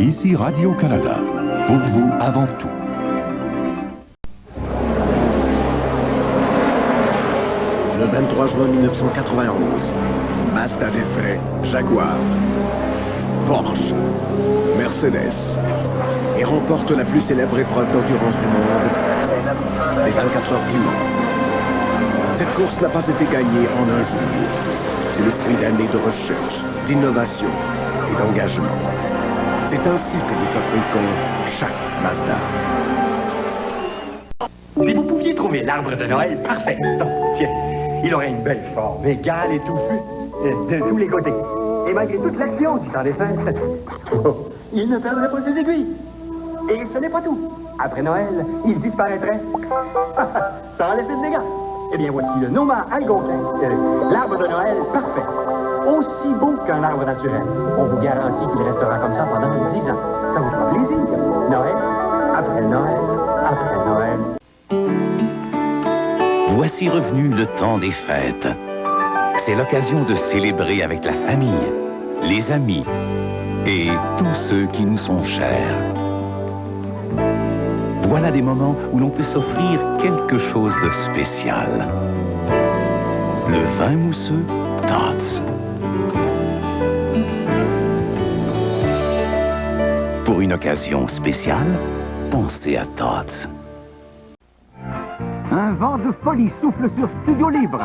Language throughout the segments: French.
Ici Radio-Canada, pour vous avant tout. Le 23 juin 1991, Mazda défait Jaguar, Porsche, Mercedes et remporte la plus célèbre épreuve d'endurance du monde, les 24 heures du Mans. Cette course n'a pas été gagnée en un jour. C'est le fruit d'années de recherche, d'innovation et d'engagement. C'est ainsi que nous fabriquons chaque Mazda. Si vous pouviez trouver l'arbre de Noël parfait, tiens, il aurait une belle forme, égale et touffue de tous les côtés. Et malgré toute l'action du temps des fêtes, il ne perdrait pas ses aiguilles. Et ce n'est pas tout. Après Noël, il disparaîtrait sans laisser de dégâts. Eh bien, voici le Noma algonquin, l'arbre de Noël parfait. Aussi beau qu'un arbre naturel. On vous garantit qu'il restera comme ça pendant 10 ans. Ça vous fera plaisir. Noël, après Noël, après Noël. Voici revenu le temps des fêtes. C'est l'occasion de célébrer avec la famille, les amis et tous ceux qui nous sont chers. Voilà des moments où l'on peut s'offrir quelque chose de spécial. Le vin mousseux Tots. Pour une occasion spéciale, pensez à Tots. Un vent de folie souffle sur Studio Libre.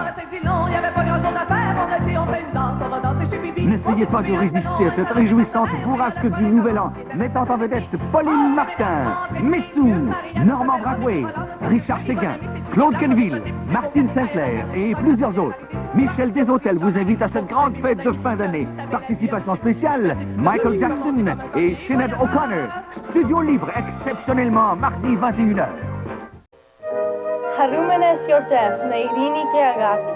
N'essayez pas de résister à cette réjouissante bourrasque du Nouvel An, mettant en vedette Pauline Martin, Messou, Normand Brackway, Richard Séguin, Claude Quenneville, Martine Sinclair et plusieurs autres. Michel Desautels vous invite à cette grande fête de fin d'année. Participation spéciale, Michael Jackson et Sinead O'Connor. Studio Libre, exceptionnellement, mardi 21h. Harumanes Yortes, Meirini Keagaki.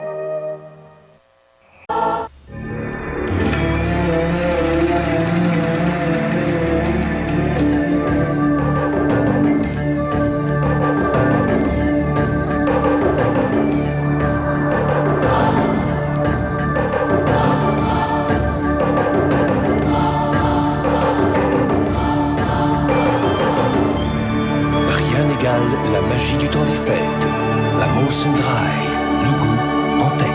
Rien n'égale la magie du temps des fêtes. La Molson Dry, le goût en tête.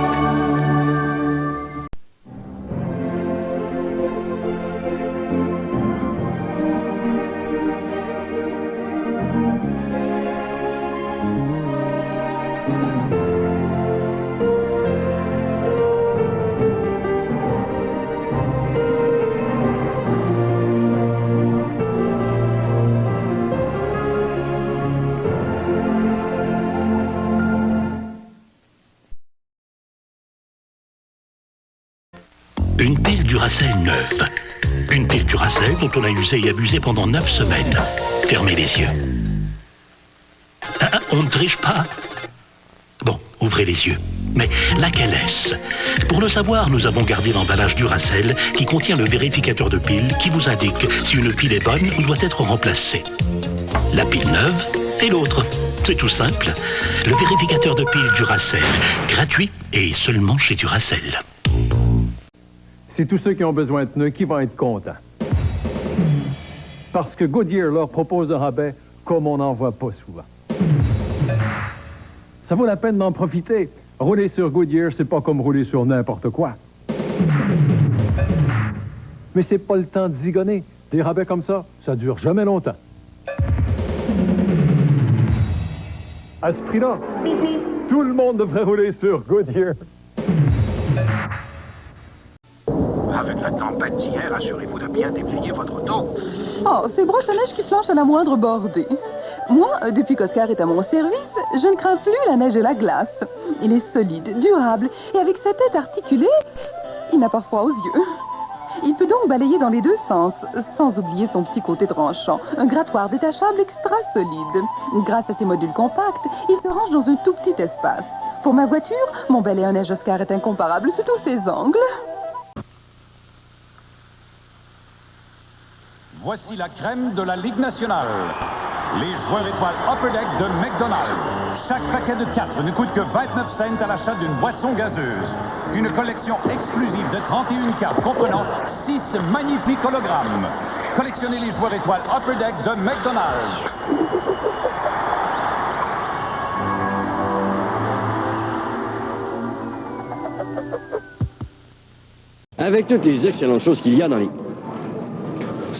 Une pile Duracell neuve. Une pile Duracell dont on a usé et abusé pendant 9 semaines. Fermez les yeux. On ne triche pas. Bon, ouvrez les yeux. Mais laquelle est-ce? Pour le savoir, nous avons gardé l'emballage Duracell qui contient le vérificateur de pile qui vous indique si une pile est bonne ou doit être remplacée. La pile neuve et l'autre. C'est tout simple. Le vérificateur de pile Duracell. Gratuit et seulement chez Duracell. C'est tous ceux qui ont besoin de pneus qui vont être contents. Parce que Goodyear leur propose un rabais comme on n'en voit pas souvent. Ça vaut la peine d'en profiter. Rouler sur Goodyear, c'est pas comme rouler sur n'importe quoi. Mais c'est pas le temps de zigonner. Des rabais comme ça dure jamais longtemps. À ce prix-là, tout le monde devrait rouler sur Goodyear. Avec la tempête d'hier, assurez-vous de bien déblayer votre auto. Oh, ces brosses à neige qui flanchent à la moindre bordée. Moi, depuis qu'Oscar est à mon service, je ne crains plus la neige et la glace. Il est solide, durable, et avec sa tête articulée, il n'a pas froid aux yeux. Il peut donc balayer dans les deux sens, sans oublier son petit côté tranchant. Un grattoir détachable extra solide. Grâce à ses modules compacts, il se range dans un tout petit espace. Pour ma voiture, mon balai à neige Oscar est incomparable sous tous ses angles. Voici la crème de la Ligue nationale. Les joueurs étoiles Upper Deck de McDonald's. Chaque paquet de 4 ne coûte que 29 cents à l'achat d'une boisson gazeuse. Une collection exclusive de 31 cartes comprenant 6 magnifiques hologrammes. Collectionnez les joueurs étoiles Upper Deck de McDonald's. Avec toutes les excellentes choses qu'il y a dans les...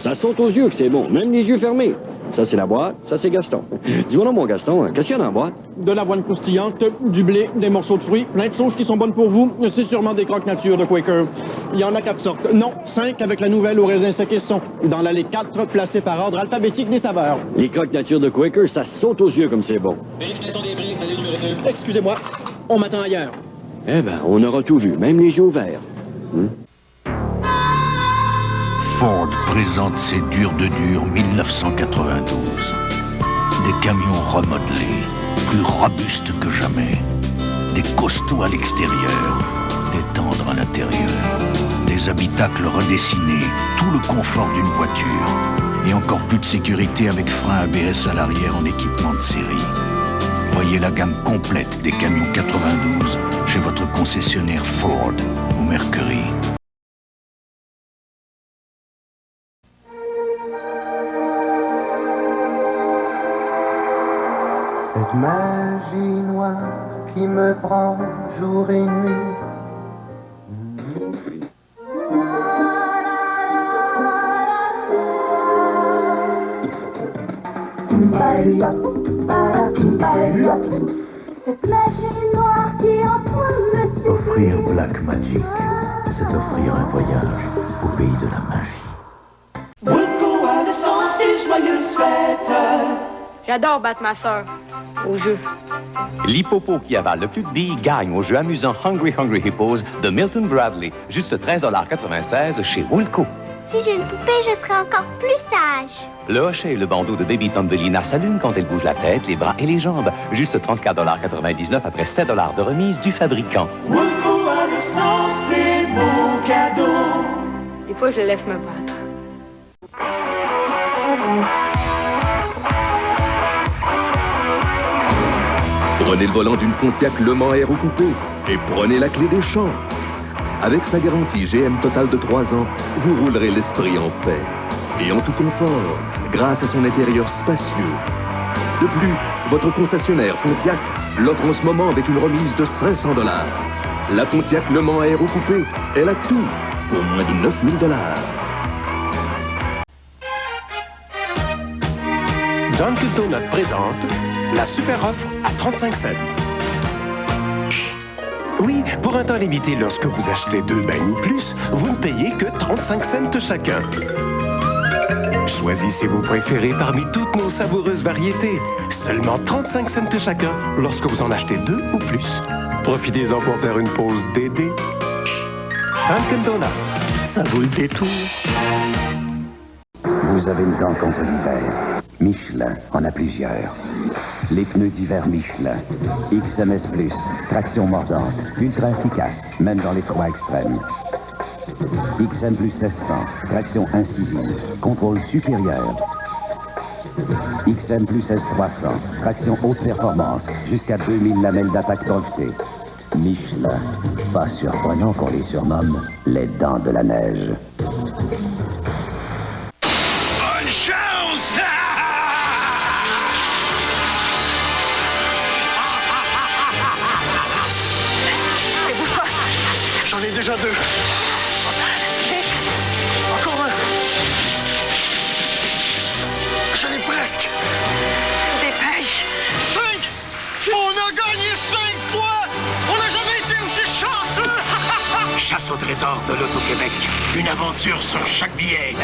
Ça saute aux yeux que c'est bon, même les yeux fermés. Ça, c'est la boîte, ça, c'est Gaston. Dis-moi non, mon Gaston, qu'est-ce qu'il y a dans la boîte? De l'avoine croustillante, du blé, des morceaux de fruits, plein de choses qui sont bonnes pour vous. C'est sûrement des croques nature de Quaker. Il y en a 4 sortes. Non, 5 avec la nouvelle au raisin sec et son. Dans l'allée 4, placés par ordre alphabétique des saveurs. Les croques nature de Quaker, ça saute aux yeux comme c'est bon. Vérification des briques, allée numéro 2. Excusez-moi, on m'attend ailleurs. Eh ben, on aura tout vu, même les yeux ouverts. Ford présente ses durs de dur 1992. Des camions remodelés, plus robustes que jamais. Des costauds à l'extérieur, des tendres à l'intérieur. Des habitacles redessinés, tout le confort d'une voiture. Et encore plus de sécurité avec frein ABS à l'arrière en équipement de série. Voyez la gamme complète des camions 92 chez votre concessionnaire Ford ou Mercury. Cette magie noire qui me prend jour et nuit. Cette magie noire qui en toi me séduit. Offrir Black Magic, c'est offrir un voyage au pays de la magie. Wilco a le sens des joyeuses fêtes. J'adore battre ma sœur au jeu. L'hippopo qui avale le plus de billes gagne au jeu amusant Hungry Hungry Hippos de Milton Bradley. Juste 13,96 $ chez Woolco. Si j'ai une poupée, je serai encore plus sage. Le hochet et le bandeau de Baby Thumbelina s'allument quand elle bouge la tête, les bras et les jambes. Juste 34,99 $ après 7 $ de remise du fabricant. Woolco a le sens des beaux cadeaux. Des fois, je le laisse me battre. Prenez le volant d'une Pontiac Le Mans Aéro Coupé et prenez la clé des champs. Avec sa garantie GM totale de 3 ans, vous roulerez l'esprit en paix et en tout confort grâce à son intérieur spacieux. De plus, votre concessionnaire Pontiac l'offre en ce moment avec une remise de 500 $. La Pontiac Le Mans Aéro Coupé, elle a tout pour moins de 9 000 $. Dunkin' Donut présente la super offre à 35 cents. Oui, pour un temps limité, lorsque vous achetez 2 beignes ou plus, vous ne payez que 35 cents chacun. Choisissez vos préférés parmi toutes nos savoureuses variétés. Seulement 35 cents chacun lorsque vous en achetez 2 ou plus. Profitez-en pour faire une pause Dédé. Dunkin' Donut, ça vaut le détour. Vous avez une dent contre l'hiver. Michelin en a plusieurs. Les pneus d'hiver Michelin. XMS+, traction mordante, ultra efficace, même dans les froids extrêmes. XM+ 1600, traction incisive, contrôle supérieur. XM+ 16300, traction haute performance, jusqu'à 2000 lamelles d'attaque projetées. Michelin, pas surprenant qu'on les surnomme les dents de la neige. Bonne chance! Bouge-toi! J'en ai déjà 2. Vite! Encore un! J'en ai presque! Dépêche! 5! On a gagné 5 fois! On n'a jamais été aussi chanceux! Chasse au trésor de l'Auto-Québec. Une aventure sur chaque billet.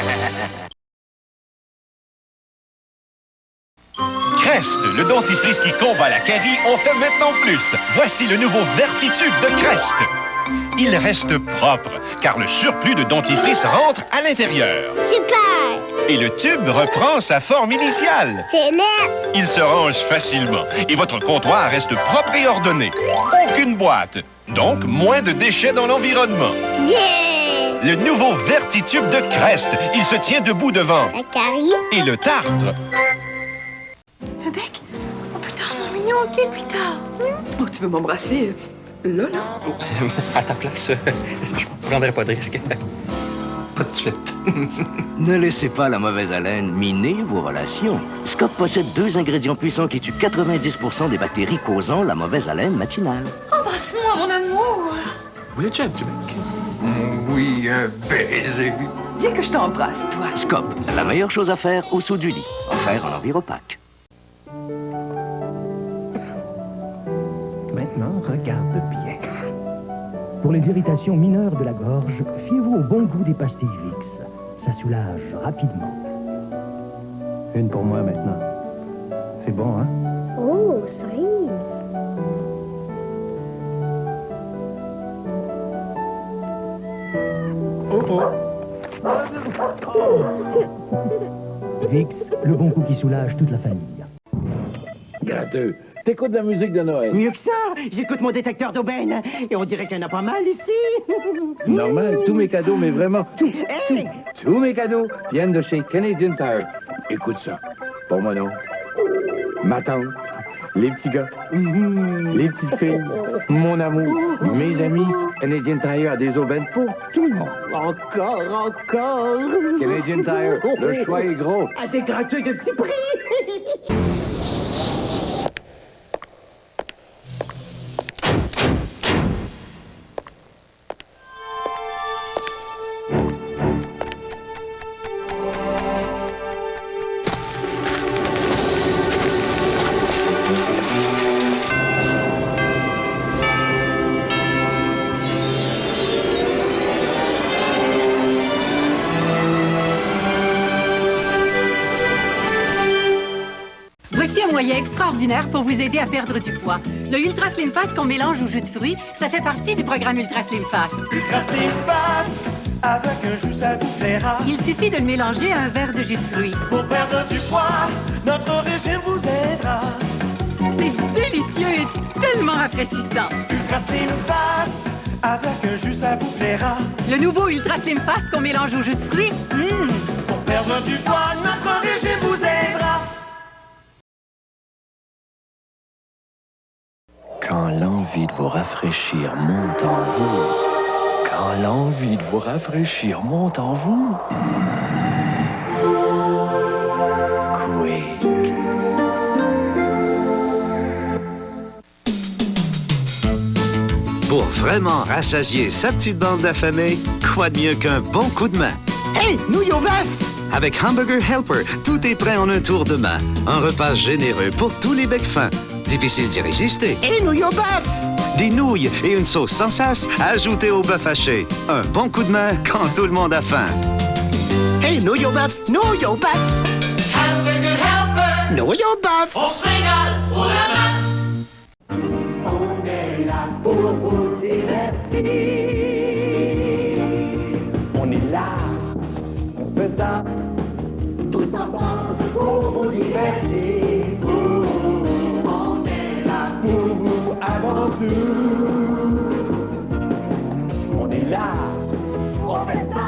Crest, le dentifrice qui combat la carie, en fait maintenant plus. Voici le nouveau Vertitube de Crest. Il reste propre, car le surplus de dentifrice rentre à l'intérieur. Super! Et le tube reprend sa forme initiale. C'est net! Il se range facilement, et votre comptoir reste propre et ordonné. Aucune boîte, donc moins de déchets dans l'environnement. Yeah! Le nouveau Vertitube de Crest, il se tient debout devant. La carie? Et le tartre. Le bec? Oh putain, mon mignon, ok, plus tard. Oh, tu veux m'embrasser là? À ta place, je prendrai pas de risque. Pas de suite. Ne laissez pas la mauvaise haleine miner vos relations. Scop possède 2 ingrédients puissants qui tuent 90% des bactéries causant la mauvaise haleine matinale. Embrasse-moi, mon amour. Voulais-tu un petit bec? Oui, un baiser. Viens que je t'embrasse, toi. Scop, la meilleure chose à faire au saut du lit. Offert en Enviropack. Maintenant, regarde bien. Pour les irritations mineures de la gorge, fiez-vous au bon goût des pastilles Vicks. Ça soulage rapidement. Une pour moi maintenant. C'est bon, hein? Oh, cerise. Vicks, le bon goût qui soulage toute la famille. Gratteux, t'écoutes de la musique de Noël. Mieux que ça, j'écoute mon détecteur d'aubaine. Et on dirait qu'il y en a pas mal ici. Normal, tous mes cadeaux, mais vraiment, Hey! tous mes cadeaux viennent de chez Canadian Tire. Écoute ça. Pour moi, non. Ma tante, les petits gars, les petites filles, mon amour, mes amis. Canadian Tire a des aubaines pour tout le monde. Encore. Canadian Tire, le choix est gros. À des gratteux de petits prix. Voici un moyen extraordinaire pour vous aider à perdre du poids. Le Ultra Slim Fast qu'on mélange au jus de fruits, ça fait partie du programme Ultra Slim Fast. Ultra Slim Fast, avec un jus, ça vous plaira. Il suffit de le mélanger à un verre de jus de fruits. Pour perdre du poids, notre régime vous aidera. C'est délicieux et tellement rafraîchissant. Ultra Slim Fast, avec un jus, ça vous plaira. Le nouveau Ultra Slim Fast qu'on mélange au jus de fruits, Pour perdre du poids, notre régime vous aidera. Quand l'envie de vous rafraîchir monte en vous, quand l'envie de vous rafraîchir monte en vous, Quake. Pour vraiment rassasier sa petite bande d'affamés, quoi de mieux qu'un bon coup de main? Hey, nouilles au bœuf! Avec Hamburger Helper, tout est prêt en un tour de main. Un repas généreux pour tous les becs fins. Difficile d'y résister. Et nouilles au bœuf! Des nouilles et une sauce sans sas ajoutées au bœuf haché. Un bon coup de main quand tout le monde a faim. Hey, nouilles au bœuf! Nouilles au bœuf! Hamburger Helper, Nouilles au bœuf! on se régale au la main. On est là pour vous divertir. On est là, on fait ça, Tous ensemble pour vous divertir. On est là pour vous avant tout. On est là, On fait ça,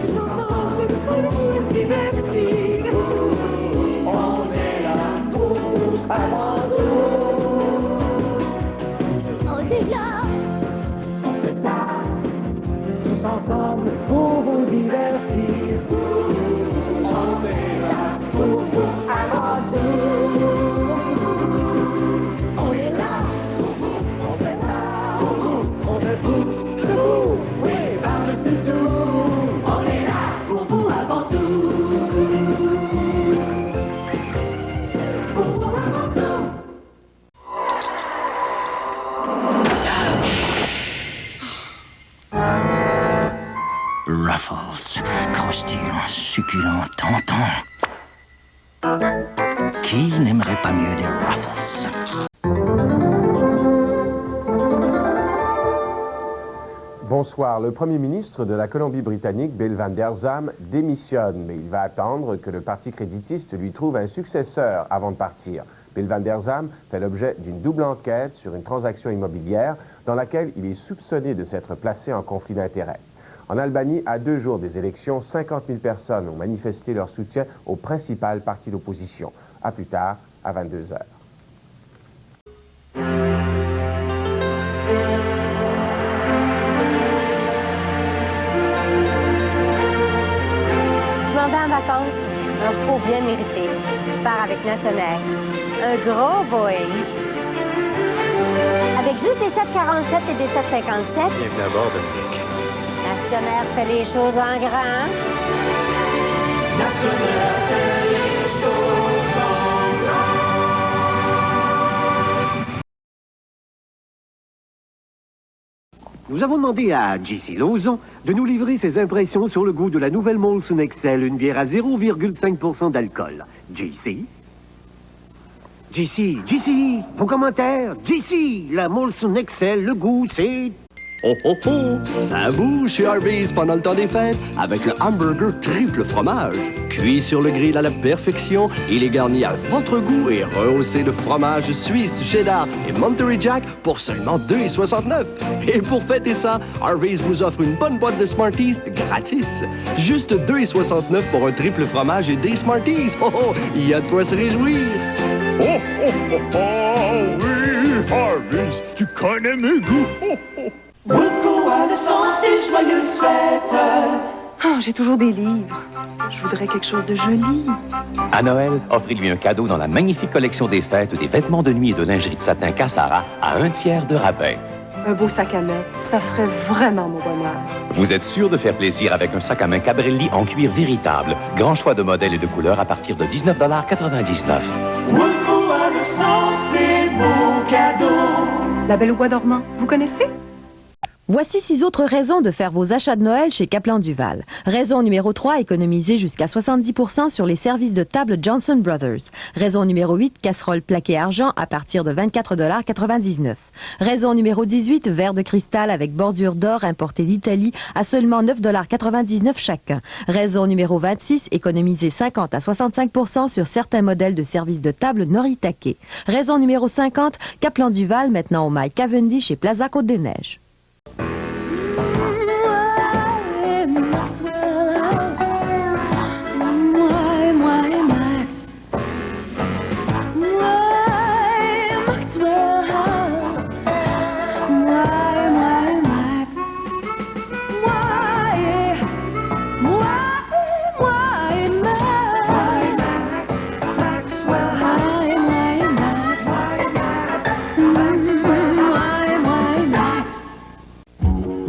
tous ensemble pour vous divertir. On est là pour vous avant tout. On est là, on fait ça, tous ensemble pour vous divertir. on est là pour vous avant tout. On est là, on fait ça, On fait tout, oui, par-dessus tout. on est là pour vous avant tout. Pour vous avant tout. Ruffles, croustillant, succulent, tentant. Qui n'aimerait pas mieux des Ruffles? Bonsoir. Le Premier ministre de la Colombie-Britannique, Bill Van der Zalm, démissionne, mais il va attendre que le parti créditiste lui trouve un successeur avant de partir. Bill Van der Zalm fait l'objet d'une double enquête sur une transaction immobilière dans laquelle il est soupçonné de s'être placé en conflit d'intérêts. En Albanie, à 2 jours des élections, 50 000 personnes ont manifesté leur soutien au principal parti d'opposition. À plus tard, à 22 heures. vacances. Un repos bien mérité. Je pars avec Nationair. Un gros Boeing. Avec juste des 747 et des 757. Bienvenue à bord, Dominique. Nationair fait les choses en grand. Nationair fait les choses en grand. Nous avons demandé à J.C. Lauzon de nous livrer ses impressions sur le goût de la nouvelle Molson Excel, une bière à 0,5% d'alcool. J.C. J.C. Vos commentaires. J.C. La Molson Excel, le goût, c'est... Oh oh oh! Ça bouge chez Harvey's pendant le temps des fêtes avec le hamburger triple fromage. Cuit sur le grill à la perfection, il est garni à votre goût et rehaussé de fromage suisse, cheddar et Monterey Jack pour seulement 2,69. Et pour fêter ça, Harvey's vous offre une bonne boîte de Smarties gratis. Juste 2,69 pour un triple fromage et des Smarties. Oh oh! Il y a de quoi se réjouir. Oh oh oh oh! Oui, Harvey's, tu connais mes goûts! Oh oh! Beaucoup à l'essence des joyeuses fêtes. Oh, j'ai toujours des livres. Je voudrais quelque chose de joli. À Noël, offrez-lui un cadeau dans la magnifique collection des fêtes des vêtements de nuit et de lingerie de satin Cassara à 1 tiers de rabais. Un beau sac à main, ça ferait vraiment mon bonheur. Vous êtes sûr de faire plaisir avec un sac à main Cabrelli en cuir véritable. Grand choix de modèles et de couleurs à partir de 19,99 $. Beaucoup à l'essence des beaux cadeaux. La Belle au bois dormant, vous connaissez? Voici 6 autres raisons de faire vos achats de Noël chez Kaplan Duval. Raison numéro 3, économiser jusqu'à 70% sur les services de table Johnson Brothers. Raison numéro 8, casserole plaquée argent à partir de 24,99 $. Raison numéro 18, verre de cristal avec bordure d'or importé d'Italie à seulement 9,99 $ chacun. Raison numéro 26, économiser 50 à 65% sur certains modèles de services de table Noritake. Raison numéro 50, Kaplan Duval maintenant au Mike Cavendish et Plaza Côte-des-Neiges.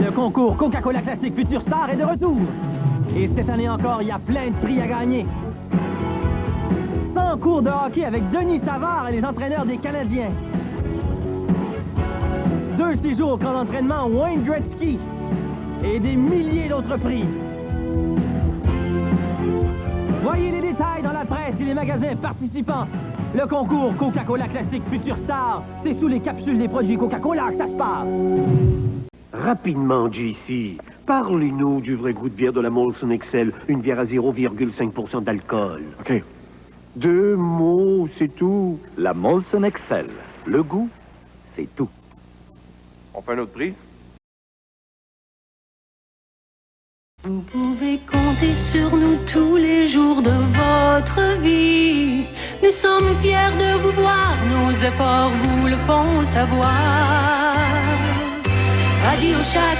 Le concours Coca-Cola Classique Future Star est de retour. Et cette année encore, il y a plein de prix à gagner. 100 cours de hockey avec Denis Savard et les entraîneurs des Canadiens. 2 séjours au camp d'entraînement Wayne Gretzky. Et des milliers d'autres prix. Voyez les détails dans la presse et les magasins participants. Le concours Coca-Cola Classique Future Star, c'est sous les capsules des produits Coca-Cola que ça se passe. Rapidement, J.C., parlez-nous du vrai goût de bière de la Molson Excel, une bière à 0,5% d'alcool. OK. 2 mots, c'est tout. La Molson Excel. Le goût, c'est tout. On fait un autre prix? Vous pouvez compter sur nous tous les jours de votre vie. Nous sommes fiers de vous voir, nos efforts vous le font savoir. Radio Shack.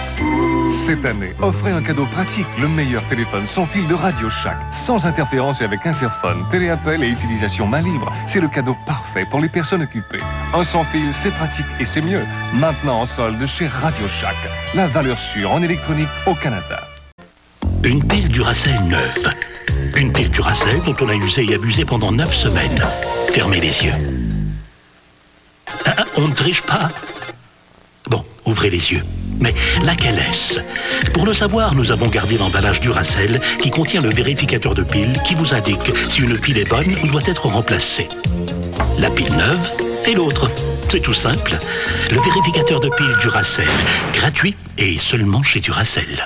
Cette année, offrez un cadeau pratique, le meilleur téléphone sans fil de Radio Shack, sans interférence et avec interphone, téléappel et utilisation main libre. C'est le cadeau parfait pour les personnes occupées. Un sans fil, c'est pratique et c'est mieux. Maintenant en solde chez Radio Shack, la valeur sûre en électronique au Canada. Une pile Duracell neuve. Une pile Duracell dont on a usé et abusé pendant 9 semaines. Fermez les yeux. On ne triche pas. Bon, ouvrez les yeux. Mais laquelle est-ce? Pour le savoir, nous avons gardé l'emballage Duracell qui contient le vérificateur de pile qui vous indique si une pile est bonne ou doit être remplacée. La pile neuve et l'autre. C'est tout simple. Le vérificateur de pile Duracell. Gratuit et seulement chez Duracell.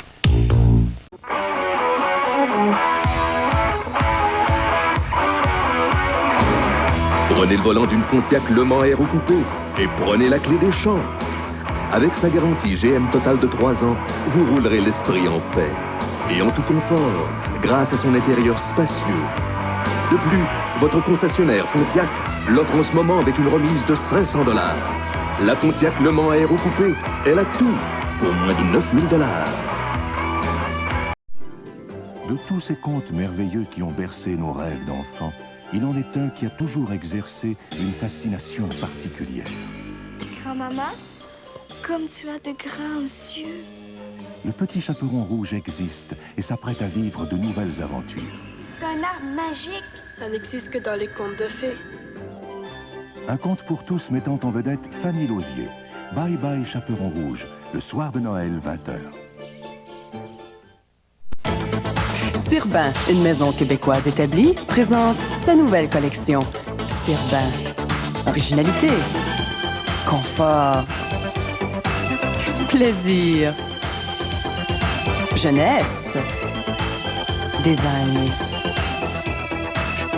Prenez le volant d'une Pontiac Le Mans Aéro Coupé et prenez la clé des champs. Avec sa garantie GM totale de 3 ans, vous roulerez l'esprit en paix et en tout confort grâce à son intérieur spacieux. De plus, votre concessionnaire Pontiac l'offre en ce moment avec une remise de 500 $. La Pontiac Le Mans Aéro Coupé, elle a tout pour moins de 9 000 $. De tous ces contes merveilleux qui ont bercé nos rêves d'enfants, il en est un qui a toujours exercé une fascination particulière. Grand-maman, comme tu as de grands yeux. Le petit chaperon rouge existe et s'apprête à vivre de nouvelles aventures. C'est un arbre magique. Ça n'existe que dans les contes de fées. Un conte pour tous mettant en vedette Fanny Lausier. Bye bye chaperon rouge, le soir de Noël, 20h. Sirbin, une maison québécoise établie, présente sa nouvelle collection. Sirbin. Originalité. Confort. Plaisir. Jeunesse. Design.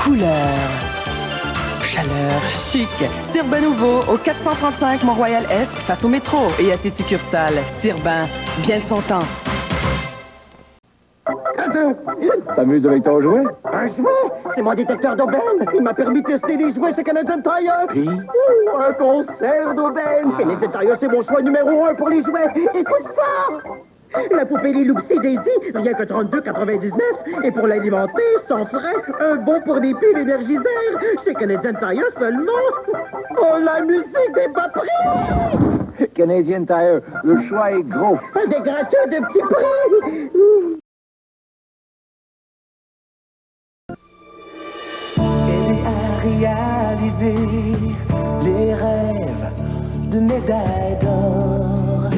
Couleur. Chaleur chic. Sirbin nouveau au 435 Mont-Royal-Est face au métro et à ses succursales. Sirbin, bien de son temps. T'amuses avec ton jouet? Un jouet? C'est mon détecteur d'aubaine. Il m'a permis de tester les jouets chez Canadian Tire. Puis? Un concert d'aubaine. Canadian Tire, c'est mon choix numéro 1 pour les jouets. Écoute ça! La poupée des Loopsy Daisy, rien que 32,99. Et pour l'alimenter, sans frais, un bon pour des piles énergiseurs. Chez Canadian Tire seulement. Oh, la musique des bas prix! Canadian Tire, le choix est gros. Des gratteux de petits prix! Réaliser les rêves de médailles d'or,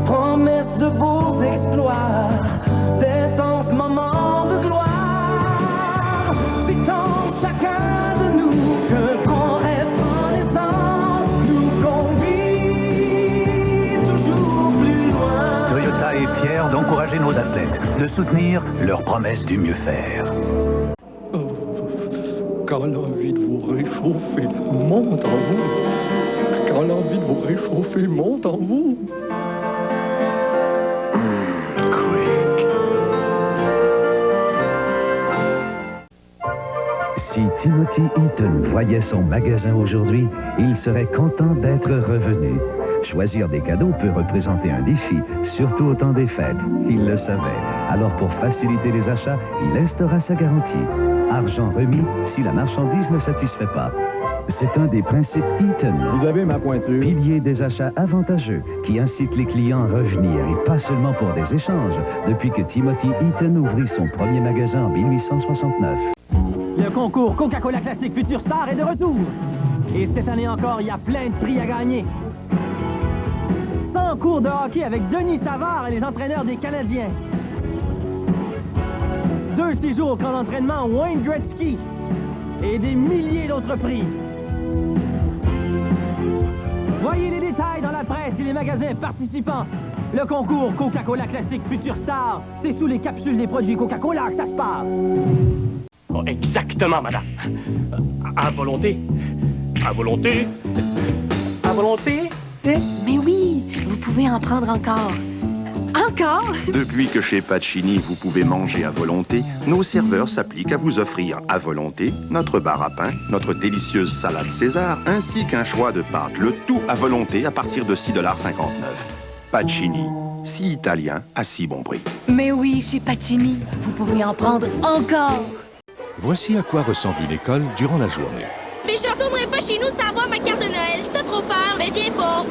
promesses de beaux exploits, d'intenses moments de gloire. C'est en chacun de nous qu'un grand rêve en naissance nous convie toujours plus loin. Toyota est fier d'encourager nos athlètes, de soutenir leurs promesses du mieux faire. Quand l'envie de vous réchauffer monte en vous, quand l'envie de vous réchauffer monte en vous. Si Timothy Eaton voyait son magasin aujourd'hui, il serait content d'être revenu. Choisir des cadeaux peut représenter un défi, surtout au temps des fêtes. Il le savait. Alors pour faciliter les achats, il instaura sa garantie. Argent remis si la marchandise ne satisfait pas. C'est un des principes Eaton. Vous avez ma pointure. Pilier des achats avantageux qui incite les clients à revenir et pas seulement pour des échanges depuis que Timothy Eaton ouvrit son premier magasin en 1869. Le concours Coca-Cola Classique Future Star est de retour. Et cette année encore, il y a plein de prix à gagner. 100 cours de hockey avec Denis Savard et les entraîneurs des Canadiens. 2 séjours au camp d'entraînement Wayne Gretzky. Et des milliers d'autres prix. Voyez les détails dans la presse et les magasins participants. Le concours Coca-Cola Classique Future Star, c'est sous les capsules des produits Coca-Cola que ça se passe. Oh, exactement, madame. À volonté. À volonté. À volonté. Mais oui, vous pouvez en prendre encore. Encore? Depuis que chez Pacini, vous pouvez manger à volonté, nos serveurs s'appliquent à vous offrir à volonté notre bar à pain, notre délicieuse salade César, ainsi qu'un choix de pâtes. Le tout à volonté à partir de 6,59 $. Pacini, si italien à si bon prix. Mais oui, chez Pacini, vous pouvez en prendre encore. Voici à quoi ressemble une école durant la journée. Mais je retournerai pas chez nous sans avoir ma carte de Noël. Si t'as trop peur, mais viens pas.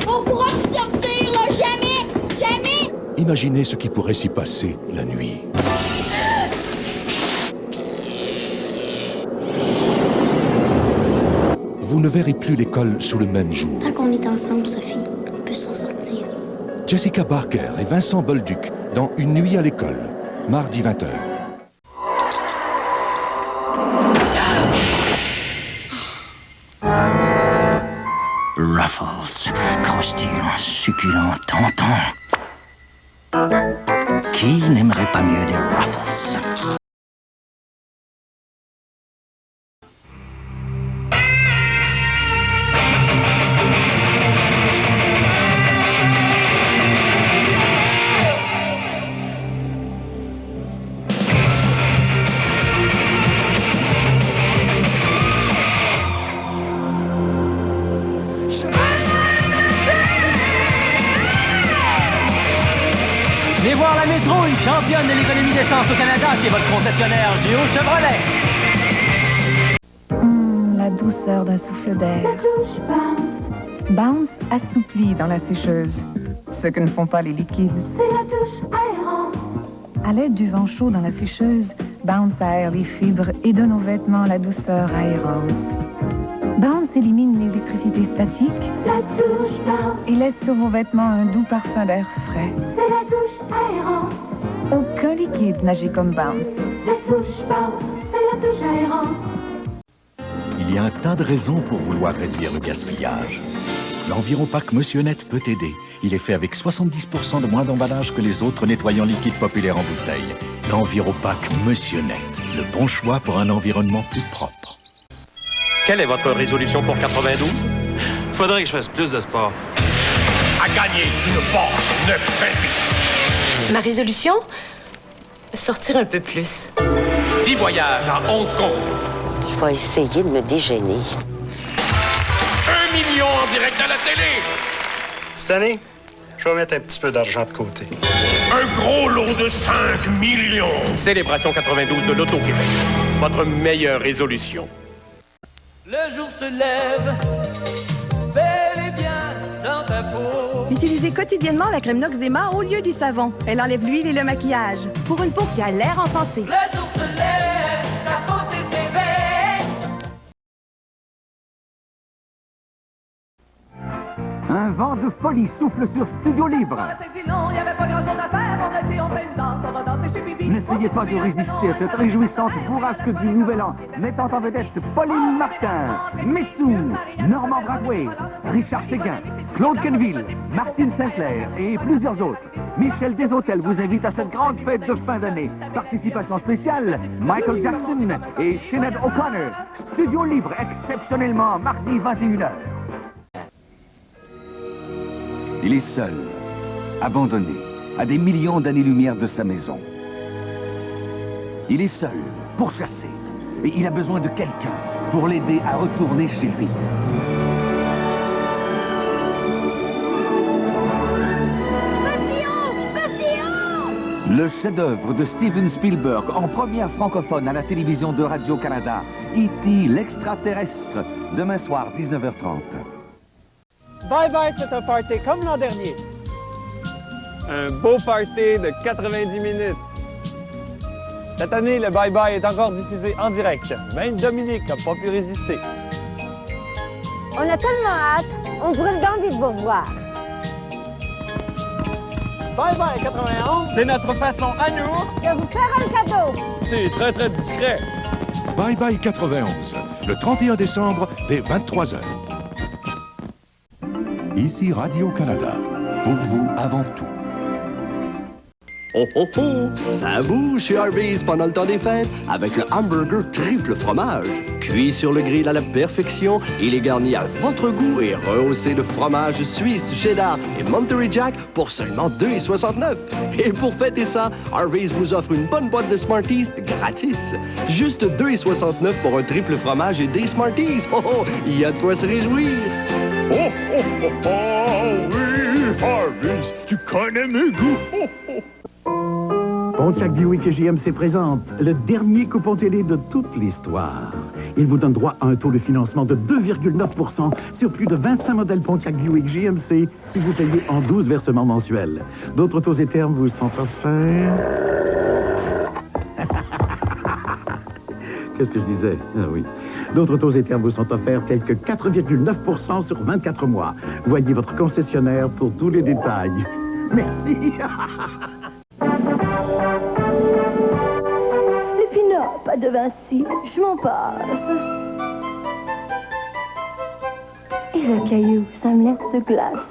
On pourra plus sortir, là, jamais! Jamais! Imaginez ce qui pourrait s'y passer la nuit. Vous ne verrez plus l'école sous le même jour. Tant qu'on est ensemble, Sophie, on peut s'en sortir. Jessica Barker et Vincent Bolduc dans Une nuit à l'école, mardi 20h. Ruffles, croustillant, succulent, tentant. Qui n'aimerait pas mieux des Ruffles? championne de l'économie d'essence au Canada chez votre concessionnaire Géo Chevrolet. La douceur d'un souffle d'air. Bounce assouplit dans la sécheuse, ce que ne font pas les liquides. C'est la douche aérante. À l'aide du vent chaud dans la sécheuse, Bounce aère les fibres et donne aux vêtements la douceur aérante. Bounce élimine l'électricité statique La douche Bounce. et laisse sur vos vêtements un doux parfum d'air frais. C'est la douche aérante. Aucun liquide n'agit comme Bounce. La douche Bounce. C'est la douche aérante. Il y a un tas de raisons pour vouloir réduire le gaspillage. L'Enviropack Monsieur Net peut aider. Il est fait avec 70% de moins d'emballage que les autres nettoyants liquides populaires en bouteille. L'Enviropack Monsieur Net, le bon choix pour un environnement plus propre. Quelle est votre résolution pour 92? Faudrait que je fasse plus de sport. À gagner une Porsche 928. Ma résolution? Sortir un peu plus. 10 voyages à Hong Kong. Il faut essayer de me déjeuner. 1 million en direct à la télé. Cette année, je vais mettre un petit peu d'argent de côté. Un gros lot de 5 millions. Célébration 92 de l'Auto-Québec. Votre meilleure résolution. Le jour se lève, bel et bien dans ta peau. Utilisez quotidiennement la crème Noxzema au lieu du savon. Elle enlève l'huile et le maquillage. Pour une peau qui a l'air en santé. Le jour se lève, ta beauté s'éveille. Un vent de folie souffle sur Studio Libre. N'essayez pas de résister à cette réjouissante bourrasque du Nouvel An, mettant en vedette Pauline Martin, Mitsou, Normand Brackway, Richard Séguin, Claude Kenville, Martine Sinclair et plusieurs autres. Michel Deshôtels vous invite à cette grande fête de fin d'année. Participation spéciale, Michael Jackson et Sinead O'Connor. Studio Libre exceptionnellement mardi 21h. Il est seul, abandonné, à des millions d'années-lumière de sa maison. Il est seul, pourchassé, et il a besoin de quelqu'un pour l'aider à retourner chez lui. Le chef-d'œuvre de Steven Spielberg, en première francophone à la télévision de Radio-Canada, E.T. l'extraterrestre, demain soir, 19h30. Bye Bye, c'est un party comme l'an dernier. Un beau party de 90 minutes. Cette année, le Bye Bye est encore diffusé en direct. Même Dominique n'a pas pu résister. On a tellement hâte, on brûle d'envie de vous revoir. Bye Bye 91, c'est notre façon à nous de vous faire un cadeau. C'est très très discret. Bye Bye 91, le 31 décembre dès 23h. Ici Radio-Canada, pour vous avant tout. Oh oh oh! Ça bouge chez Harvey's pendant le temps des fêtes avec le hamburger triple fromage. Cuit sur le grill à la perfection, il est garni à votre goût et rehaussé de fromage suisse, cheddar et Monterey Jack pour seulement 2,69. Et pour fêter ça, Harvey's vous offre une bonne boîte de Smarties gratis. Juste 2,69 pour un triple fromage et des Smarties. Oh oh! Il y a de quoi se réjouir. Oh, oh, oh, oh, oui, Harvey's, tu connais mes goûts. Oh, oh. Pontiac Buick et GMC présente le dernier coupon télé de toute l'histoire. Il vous donne droit à un taux de financement de 2,9% sur plus de 25 modèles Pontiac Buick GMC si vous payez en 12 versements mensuels. D'autres taux et termes vous sont offerts. Qu'est-ce que je disais? Ah oui. D'autres taux et termes vous sont offerts tels que 4,9% sur 24 mois. Voyez votre concessionnaire pour tous les détails. Merci. Et puis non, pas de Vinci, je m'en passe. Et le caillou, ça me laisse de glace.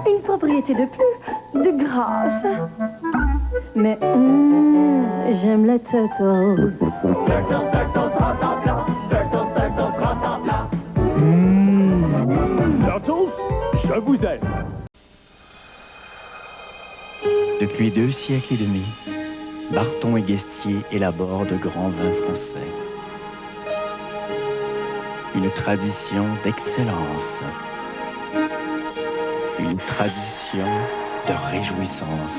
Une propriété de plus, de grâce. Mais j'aime la Turtles. Turtles, je vous aime. Depuis 2 siècles et demi, Barton et Guestier élaborent de grands vins français. Une tradition d'excellence. une tradition de réjouissance,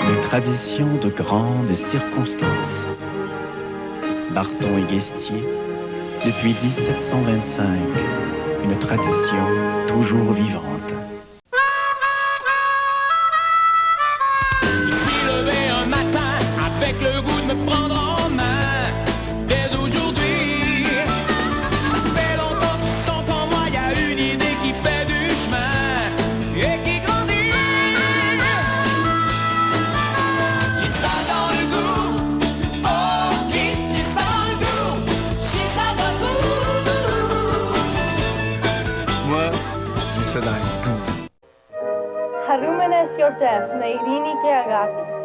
une tradition de grandes circonstances. Barton et Guestier, depuis 1725, une tradition toujours vivante. Je suis levé un matin avec le goût de me prendre en main. Dès aujourd'hui, ça fait longtemps que tu sens qu'en moi y a une idée qui fait du chemin et qui grandit. J'ai ça dans le goût, oh oui, j'ai ça dans le goût, j'ai ça dans le goût. Moi, j'ai ça dans le goût. Harumanes Yortes, Meirini Keagati.